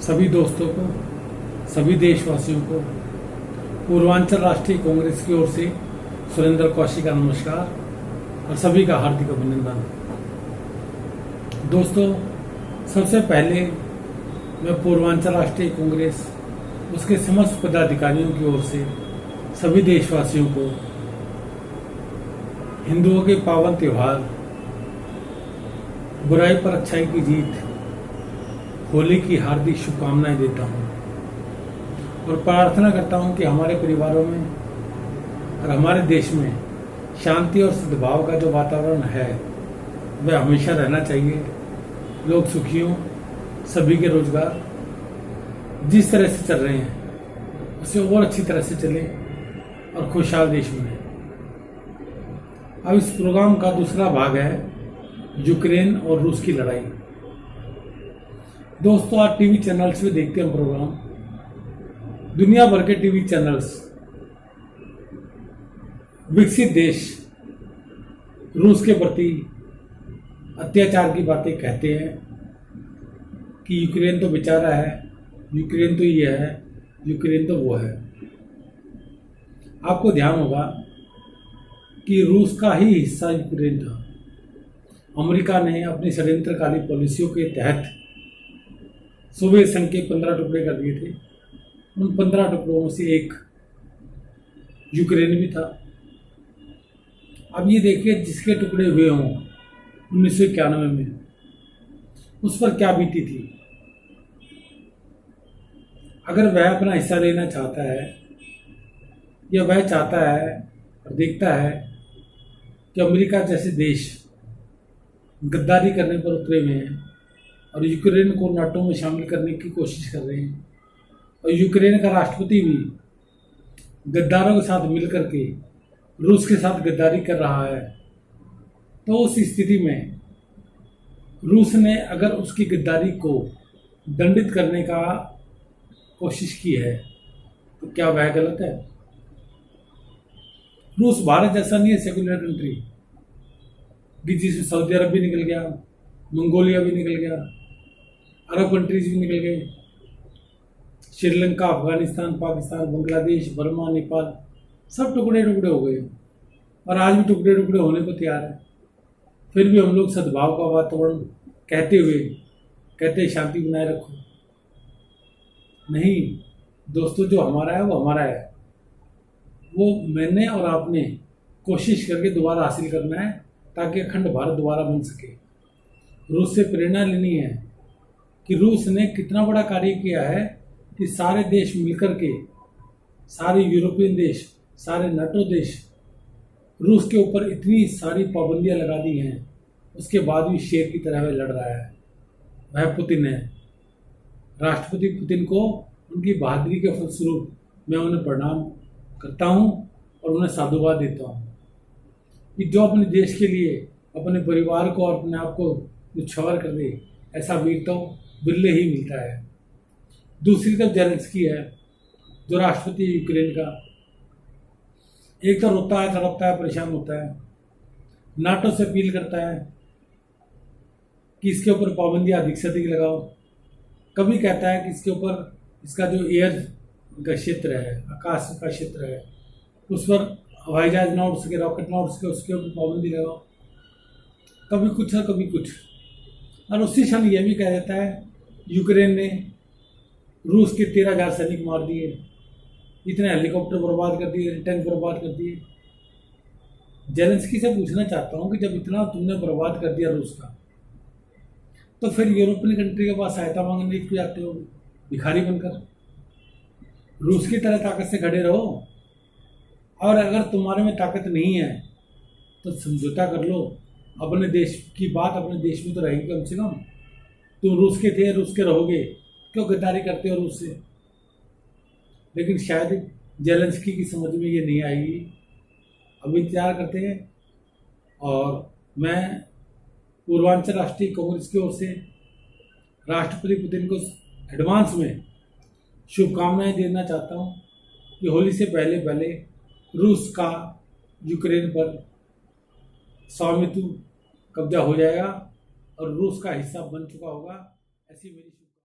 सभी दोस्तों को, सभी देशवासियों को पूर्वांचल राष्ट्रीय कांग्रेस की ओर से सुरेंद्र कौशिक का नमस्कार और सभी का हार्दिक अभिनंदन। दोस्तों, सबसे पहले मैं पूर्वांचल राष्ट्रीय कांग्रेस उसके समस्त पदाधिकारियों की ओर से सभी देशवासियों को हिंदुओं के पावन त्योहार बुराई पर अच्छाई की जीत होली की हार्दिक शुभकामनाएं देता हूं और प्रार्थना करता हूं कि हमारे परिवारों में और हमारे देश में शांति और सद्भाव का जो वातावरण है वह हमेशा रहना चाहिए। लोग सुखी हों, सभी के रोजगार जिस तरह से चल रहे हैं उससे और अच्छी तरह से चले और खुशहाल देश बने। अब इस प्रोग्राम का दूसरा भाग है यूक्रेन और रूस की लड़ाई। दोस्तों, आज टीवी चैनल्स में देखते हैं प्रोग्राम, दुनिया भर के टीवी चैनल्स विकसित देश रूस के प्रति अत्याचार की बातें कहते हैं कि यूक्रेन तो बेचारा है, यूक्रेन तो ये है, यूक्रेन तो वो है। आपको ध्यान होगा कि रूस का ही हिस्सा यूक्रेन था। अमेरिका ने अपनी षड्यंत्रकारी पॉलिसियों के तहत सोवियत संघ के 15 टुकड़े कर दिए थे। उन 15 टुकड़ों में से एक यूक्रेन भी था। अब ये देखिए, जिसके टुकड़े हुए हों 1991 में, उस पर क्या बीती थी। अगर वह अपना हिस्सा लेना चाहता है या वह चाहता है और देखता है कि अमेरिका जैसे देश गद्दारी करने पर उतरे हुए हैं और यूक्रेन को नाटो में शामिल करने की कोशिश कर रहे हैं और यूक्रेन का राष्ट्रपति भी गद्दारों के साथ मिलकर के रूस के साथ गद्दारी कर रहा है, तो उस स्थिति में रूस ने अगर उसकी गद्दारी को दंडित करने का कोशिश की है तो क्या वह गलत है? रूस भारत जैसा नहीं है सेकुलर कंट्री कि जिसमें सऊदी अरब भी निकल गया, मंगोलिया भी निकल गया, अरब कंट्रीज भी निकल गए, श्रीलंका, अफगानिस्तान, पाकिस्तान, बांग्लादेश, बर्मा, नेपाल सब टुकड़े टुकड़े हो गए और आज भी टुकड़े टुकड़े होने को तैयार है। फिर भी हम लोग सद्भाव का वातावरण कहते शांति बनाए रखो। नहीं दोस्तों, जो हमारा है वो हमारा है, वो मैंने और आपने कोशिश करके दोबारा हासिल करना है ताकि अखंड भारत दोबारा बन सके। रूस से प्रेरणा लेनी है कि रूस ने कितना बड़ा कार्य किया है कि सारे देश मिलकर के, सारे यूरोपियन देश, सारे नाटो देश रूस के ऊपर इतनी सारी पाबंदियां लगा दी हैं, उसके बाद भी शेर की तरह वह लड़ रहा है। वह पुतिन है। राष्ट्रपति पुतिन को उनकी बहादुरी के फलस्वरूप मैं उन्हें प्रणाम करता हूं और उन्हें साधुवाद देता हूं कि जो अपने देश के लिए अपने परिवार को और अपने आप को न्यौछावर कर दे, ऐसा वीर तो बिरले ही मिलता है। दूसरी तरफ जेलेंस्की है, जो राष्ट्रपति यूक्रेन का, एक तो रोता है, तड़पता है, परेशान होता है, नाटो से अपील करता है कि इसके ऊपर पाबंदियां अधिक से अधिक लगाओ। कभी कहता है कि इसके ऊपर इसका जो एयर का क्षेत्र है, आकाश का क्षेत्र है, उस पर हवाई जहाज ना उड़ सके, रॉकेट ना उड़ सके, उसके ऊपर पाबंदी लगाओ। कभी कुछ और कभी कुछ। और उसी क्षण यह भी कह देता है यूक्रेन ने रूस के 13,000 सैनिक मार दिए, इतने हेलीकॉप्टर बर्बाद कर दिए, टैंक बर्बाद कर दिए। जेलेंस्की से पूछना चाहता हूं कि जब इतना तुमने बर्बाद कर दिया रूस का, तो फिर यूरोपियन कंट्री के पास सहायता मांगने क्यों जाते हो भिखारी बनकर? रूस की तरह ताकत से खड़े रहो, और अगर तुम्हारे में ताकत नहीं है तो समझौता कर लो। अपने देश की बात अपने देश में तो रहेगी कम से कम। तुम रूस के थे, रूस के रहोगे, क्यों गद्दारी करते हो रूस से? लेकिन शायद जेलेंस्की की समझ में ये नहीं आएगी। अभी इंतजार करते हैं और मैं पूर्वांचल राष्ट्रीय कांग्रेस की ओर से राष्ट्रपति पुतिन को एडवांस में शुभकामनाएं देना चाहता हूं कि होली से पहले पहले रूस का यूक्रेन पर स्वामित्व कब्जा हो जाएगा और रूस का हिस्सा बन चुका होगा, ऐसी मेरी